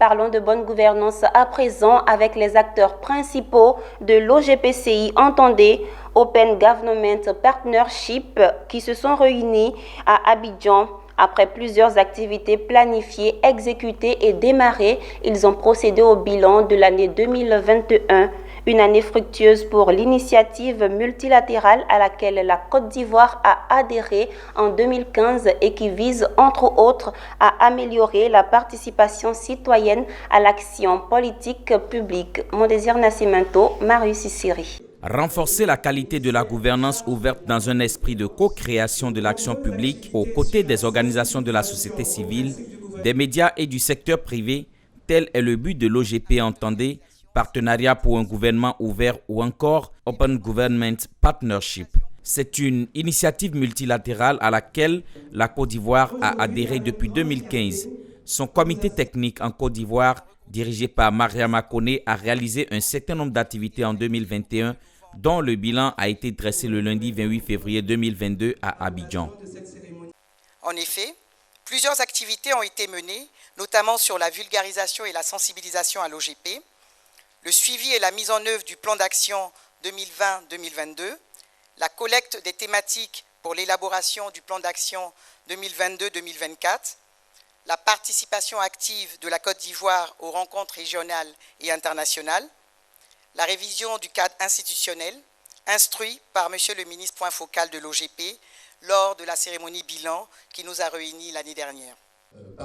Parlons de bonne gouvernance à présent avec les acteurs principaux de l'OGPCI, entendez Open Government Partnership, qui se sont réunis à Abidjan. Après plusieurs activités planifiées, exécutées et démarrées, ils ont procédé au bilan de l'année 2021. Une année fructueuse pour l'initiative multilatérale à laquelle la Côte d'Ivoire a adhéré en 2015 et qui vise entre autres à améliorer la participation citoyenne à l'action politique publique. Mon désir Nascimento, Marius Sissiri. Renforcer la qualité de la gouvernance ouverte dans un esprit de co-création de l'action publique aux côtés des organisations de la société civile, des médias et du secteur privé, tel est le but de l'OGP, entendez, Partenariat pour un gouvernement ouvert ou encore Open Government Partnership. C'est une initiative multilatérale à laquelle la Côte d'Ivoire a adhéré depuis 2015. Son comité technique en Côte d'Ivoire, dirigé par Mariama Koné, a réalisé un certain nombre d'activités en 2021, dont le bilan a été dressé le lundi 28 février 2022 à Abidjan. En effet, plusieurs activités ont été menées, notamment sur la vulgarisation et la sensibilisation à l'OGP, le suivi et la mise en œuvre du plan d'action 2020-2022, la collecte des thématiques pour l'élaboration du plan d'action 2022-2024, la participation active de la Côte d'Ivoire aux rencontres régionales et internationales, la révision du cadre institutionnel, instruit par M. le ministre point focal de l'OGP lors de la cérémonie bilan qui nous a réunis l'année dernière.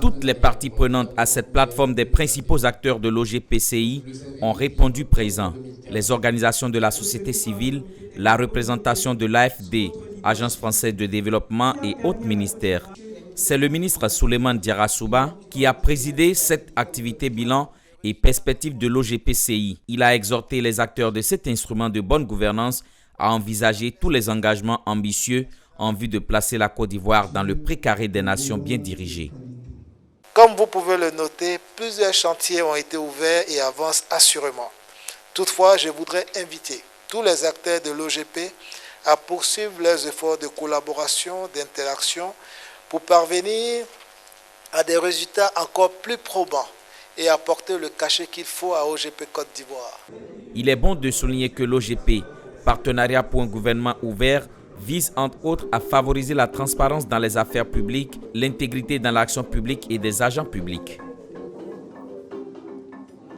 Toutes les parties prenantes à cette plateforme des principaux acteurs de l'OGPCI ont répondu présent. Les organisations de la société civile, la représentation de l'AFD, Agence française de développement et autres ministères. C'est le ministre Souleymane Diarra-Souba qui a présidé cette activité bilan et perspective de l'OGPCI. Il a exhorté les acteurs de cet instrument de bonne gouvernance à envisager tous les engagements ambitieux en vue de placer la Côte d'Ivoire dans le précaré des nations bien dirigées. Comme vous pouvez le noter, plusieurs chantiers ont été ouverts et avancent assurément. Toutefois, je voudrais inviter tous les acteurs de l'OGP à poursuivre leurs efforts de collaboration, d'interaction pour parvenir à des résultats encore plus probants et apporter le cachet qu'il faut à OGP Côte d'Ivoire. Il est bon de souligner que l'OGP, Partenariat pour un gouvernement ouvert, vise entre autres à favoriser la transparence dans les affaires publiques, l'intégrité dans l'action publique et des agents publics.